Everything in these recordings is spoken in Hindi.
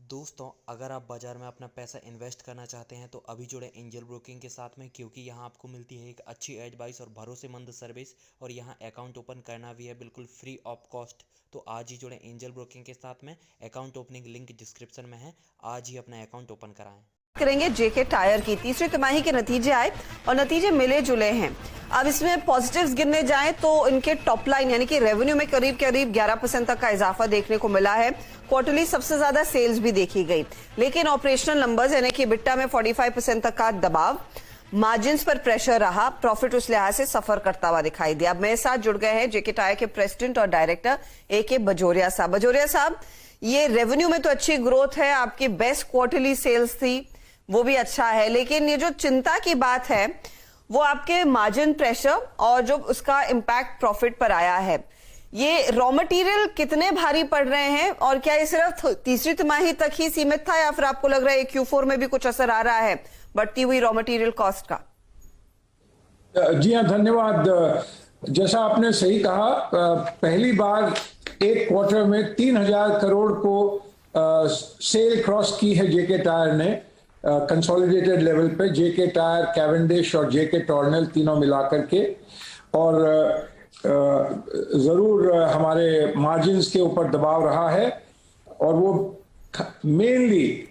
दोस्तों, अगर आप बाज़ार में अपना पैसा इन्वेस्ट करना चाहते हैं तो अभी जुड़े एंजल ब्रोकिंग के साथ में, क्योंकि यहाँ आपको मिलती है एक अच्छी एडवाइस और भरोसेमंद सर्विस। और यहाँ अकाउंट ओपन करना भी है बिल्कुल फ्री ऑफ कॉस्ट। तो आज ही जुड़े एंजल ब्रोकिंग के साथ में। अकाउंट ओपनिंग लिंक डिस्क्रिप्शन में है। आज ही अपना अकाउंट ओपन कराएं। करेंगे जेके टायर की तीसरी तिमाही के नतीजे आए और नतीजे मिले जुले हैं। अब इसमें पॉजिटिव्स गिनने जाएं तो इनके टॉप लाइन यानी कि रेवेन्यू में करीब 11% तक का इजाफा देखने को मिला है। क्वार्टरली सबसे ज्यादा सेल्स भी देखी गई, लेकिन ऑपरेशनल नंबर्स यानी कि बिट्टा में 45% तक का दबाव, मार्जिन्स पर प्रेशर रहा। प्रॉफिट उस लिहाज से सफर करता हुआ दिखाई दिया। अब मेरे साथ जुड़ गए हैं जेके टायर के प्रेसिडेंट और डायरेक्टर AK बजोरिया साहब। बजोरिया साहब, ये रेवेन्यू में तो अच्छी ग्रोथ है, आपकी बेस्ट क्वार्टरली सेल्स थी, वो भी अच्छा है, लेकिन ये जो चिंता की बात है वो आपके मार्जिन प्रेशर और जो उसका इम्पैक्ट प्रॉफिट पर आया है। ये रॉ मटेरियल कितने भारी पड़ रहे हैं और क्या ये सिर्फ तीसरी तिमाही तक ही सीमित था या फिर आपको लग रहा है Q4 में भी कुछ असर आ रहा है बढ़ती हुई रॉ मटेरियल कॉस्ट का? जी हाँ, धन्यवाद। जैसा आपने सही कहा, पहली बार एक क्वार्टर में 3,000 करोड़ को सेल क्रॉस की है जेके टायर ने कंसोलिडेटेड लेवल पे। जेके टायर, कैवेंडिश और जेके टॉर्नेल तीनों मिलाकर के। और जरूर हमारे मार्जिन्स के ऊपर दबाव रहा है और वो मेनली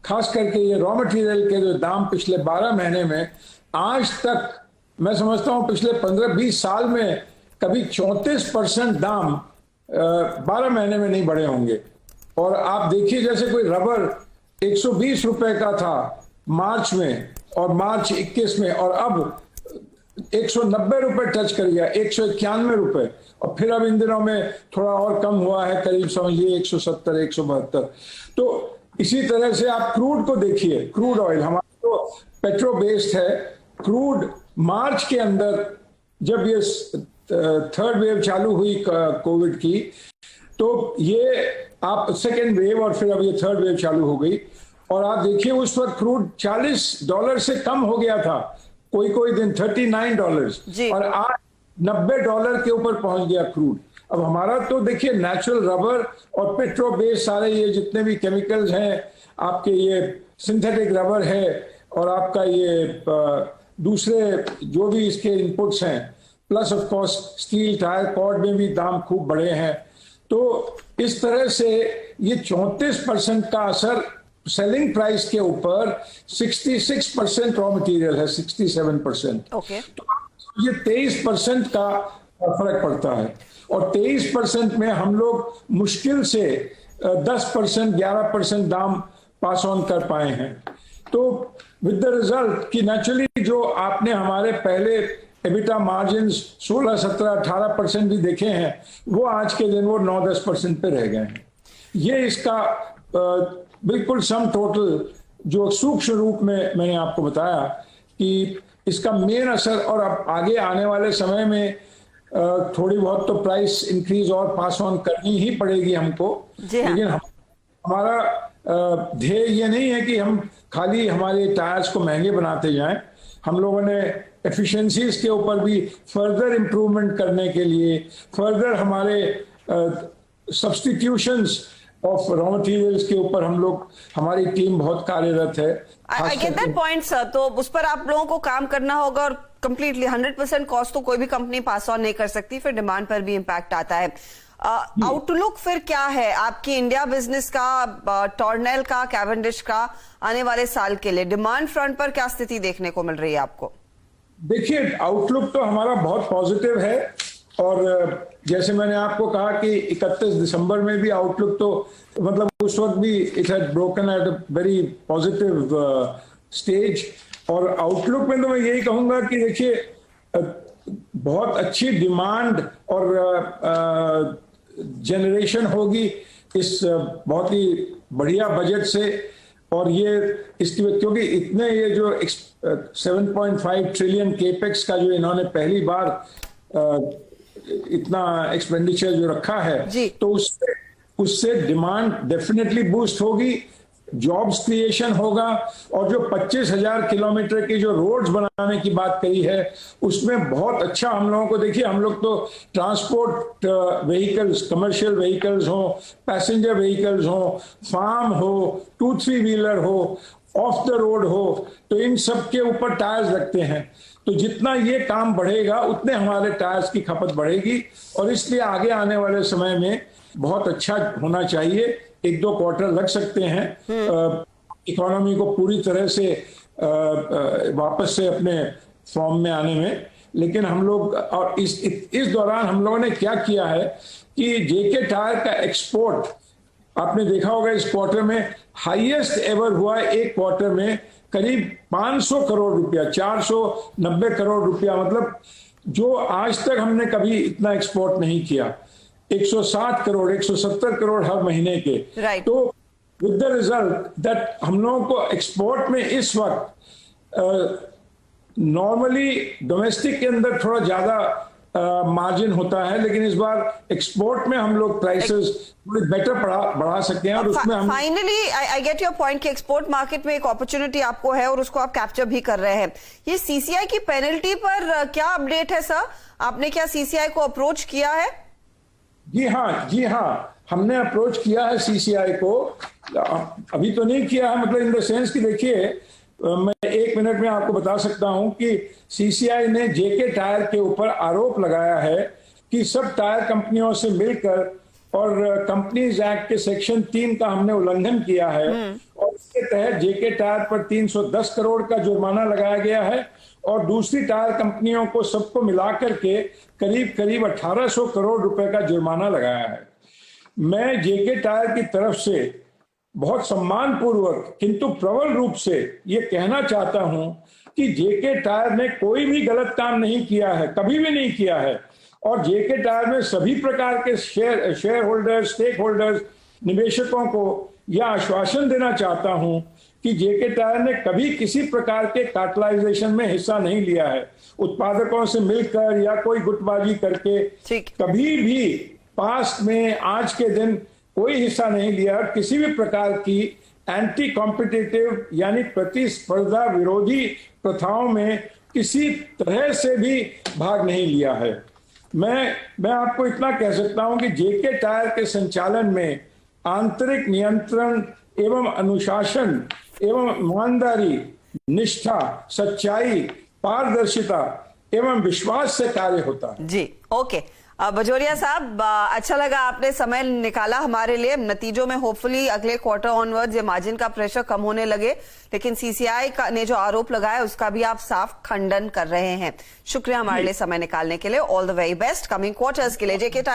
खास करके ये रॉ मटेरियल के जो दाम पिछले 12 महीने में आज तक, मैं समझता हूं पिछले 15-20 साल में कभी 34% दाम 12 महीने में नहीं बढ़े होंगे। और आप देखिए, जैसे कोई रबर 120 रुपए का था मार्च में और मार्च 21 में, और अब 190 रुपए टच कर गया, 191 रुपए, और फिर अब इन दिनों में थोड़ा और कम हुआ है, करीब समझिए 170, 172। तो इसी तरह से आप क्रूड को देखिए, क्रूड ऑयल हमारा तो पेट्रो बेस्ड है। क्रूड मार्च के अंदर जब ये थर्ड वेव चालू हुई कोविड की, तो ये आप सेकेंड वेव और फिर अब ये थर्ड वेव चालू हो गई, और आप देखिए उस वक्त क्रूड $40 से कम हो गया था, कोई कोई दिन $39, और आज $90 के ऊपर पहुंच गया क्रूड। अब हमारा तो देखिए नेचुरल रबर और पेट्रो बेस्ड सारे ये जितने भी केमिकल्स हैं, आपके ये सिंथेटिक रबर है और आपका ये दूसरे जो भी इसके इनपुट्स हैं, plus of course steel, tyre, cord में भी दाम खूब बढ़े हैं। तो इस तरह से ये 34% का असर सेलिंग प्राइस के ऊपर, 66% रॉ मटेरियल है, 67%। ओके। तो ये 23% का फर्क पड़ता है, और 23% में हम लोग मुश्किल से 10%, 11% दाम पास ऑन कर पाए हैं। तो विद द रिजल्ट कि नेचुरली जो आपने हमारे पहले एबिटा मार्जिन्स 16, 17, 18% भी देखे हैं, वो आज के दिन वो 9-10% पे रह गए हैं। ये इसका बिल्कुल सम टोटल जो सूक्ष्म रूप में मैंने आपको बताया कि इसका मेन असर, और अब आगे आने वाले समय में थोड़ी बहुत तो प्राइस इंक्रीज और पास ऑन करनी ही पड़ेगी हमको। लेकिन हमारा ध्येय ये नहीं है कि हम खाली हमारे टायर्स को महंगे बनाते जाएं। हम लोगों ने एफिशिएंसीज के ऊपर भी फर्दर इंप्रूवमेंट करने के लिए, फर्दर हमारे सब्स्टिट्यूशंस ऑफ रॉ मटेरियल्स के ऊपर हम लोग, हमारी टीम बहुत कार्यरत है। I get that point sir. तो उस पर आप लोगों को काम करना होगा, और कंप्लीटली 100% कॉस्ट तो कोई भी कंपनी पास ऑन नहीं कर सकती, फिर डिमांड पर भी इम्पैक्ट आता है। आउटलुक फिर क्या है आपकी इंडिया बिजनेस का, टॉर्नेल का, कैवेंडिश का आने वाले साल के लिए? डिमांड फ्रंट पर क्या स्थिति देखने को मिल रही है आपको? देखिए, आउटलुक तो हमारा बहुत पॉजिटिव है, और जैसे मैंने आपको कहा कि 31 दिसंबर में भी आउटलुक तो मतलब उस वक्त भी it had broken at a very positive stage. और आउटलुक में तो मैं यही कहूंगा कि देखिए बहुत अच्छी डिमांड और जनरेशन होगी इस बहुत ही बढ़िया बजट से। और ये इसकी, क्योंकि इतने ये जो 7.5 ट्रिलियन केपेक्स का जो इन्होंने पहली बार इतना एक्सपेंडिचर जो रखा है, तो उससे डिमांड डेफिनेटली बूस्ट होगी। जॉब्स क्रिएशन होगा, और जो 25,000 किलोमीटर की जो रोड्स बनाने की बात कही है उसमें बहुत अच्छा हम लोगों को, देखिए हम लोग तो ट्रांसपोर्ट व्हीकल्स, कमर्शियल व्हीकल्स हो, पैसेंजर व्हीकल्स हो, फार्म हो, 2-3 व्हीलर हो, ऑफ द रोड हो, तो इन सब के ऊपर टायर्स लगते हैं। तो जितना ये काम बढ़ेगा उतने हमारे टायर्स की खपत बढ़ेगी, और इसलिए आगे आने वाले समय में बहुत अच्छा होना चाहिए। 1-2 क्वार्टर लग सकते हैं इकोनॉमी को पूरी तरह से वापस से अपने फॉर्म में आने में, लेकिन हम लोग, और इस दौरान हम लोगों ने क्या किया है कि जेके टायर का एक्सपोर्ट आपने देखा होगा इस क्वार्टर में हाईएस्ट एवर हुआ है। एक क्वार्टर में करीब 500 करोड़ रुपया, 490 करोड़ रुपया, मतलब जो आज तक हमने कभी इतना एक्सपोर्ट नहीं किया। 160 करोड़, 170 करोड़ हर महीने के। Right. तो विद द रिजल्ट दैट हम लोगों को एक्सपोर्ट में इस वक्त नॉर्मली डोमेस्टिक के अंदर थोड़ा ज्यादा मार्जिन होता है, लेकिन इस बार एक्सपोर्ट में हम लोग प्राइसेस थोड़ी बेटर बढ़ा सकते हैं, और उसमें हम finally I get your point कि एक्सपोर्ट मार्केट में एक अपॉर्चुनिटी आपको है और उसको आप कैप्चर भी कर रहे हैं। ये सीसीआई की पेनल्टी पर क्या अपडेट है सर? आपने क्या सीसीआई को अप्रोच किया है? जी हाँ, हमने अप्रोच किया है सीसीआई को। अभी तो नहीं किया है, मतलब इन द सेंस कि देखिए, मैं 1 मिनट में आपको बता सकता हूं कि सीसीआई ने जेके टायर के ऊपर आरोप लगाया है कि सब टायर कंपनियों से मिलकर और कंपनीज एक्ट के सेक्शन 3 का हमने उल्लंघन किया है, और इसके तहत जेके टायर पर 310 करोड़ का जुर्माना लगाया गया है, और दूसरी टायर कंपनियों को सबको मिलाकर के करीब 1800 करोड़ रुपए का जुर्माना लगाया है। मैं जेके टायर की तरफ से बहुत सम्मानपूर्वक किंतु प्रबल रूप से ये कहना चाहता हूं कि जेके टायर ने कोई भी गलत काम नहीं किया है, कभी भी नहीं किया है, और जेके टायर में सभी प्रकार के शेयर होल्डर्स, स्टेक होल्डर्स, निवेशकों को यह आश्वासन देना चाहता हूं कि जेके टायर ने कभी किसी प्रकार के कार्टलाइजेशन में हिस्सा नहीं लिया है। उत्पादकों से मिलकर या कोई गुटबाजी करके कभी भी पास्ट में, आज के दिन कोई हिस्सा नहीं लिया, और किसी भी प्रकार की एंटी कॉम्पिटिटिव यानी प्रतिस्पर्धा विरोधी प्रथाओं में किसी तरह से भी भाग नहीं लिया है। मैं आपको इतना कह सकता हूं कि जेके टायर के संचालन में आंतरिक नियंत्रण एवं अनुशासन एवं ईमानदारी, निष्ठा, सच्चाई, पारदर्शिता एवं विश्वास से कार्य होता है। जी, ओके। बजोरिया साहब, अच्छा लगा आपने समय निकाला हमारे लिए। नतीजों में होपफुली अगले क्वार्टर ऑनवर्ड ये मार्जिन का प्रेशर कम होने लगे, लेकिन सीसीआई ने जो आरोप लगाया उसका भी आप साफ खंडन कर रहे हैं। शुक्रिया हमारे लिए समय निकालने के लिए। All the very best coming quarters के लिए जेके टायर।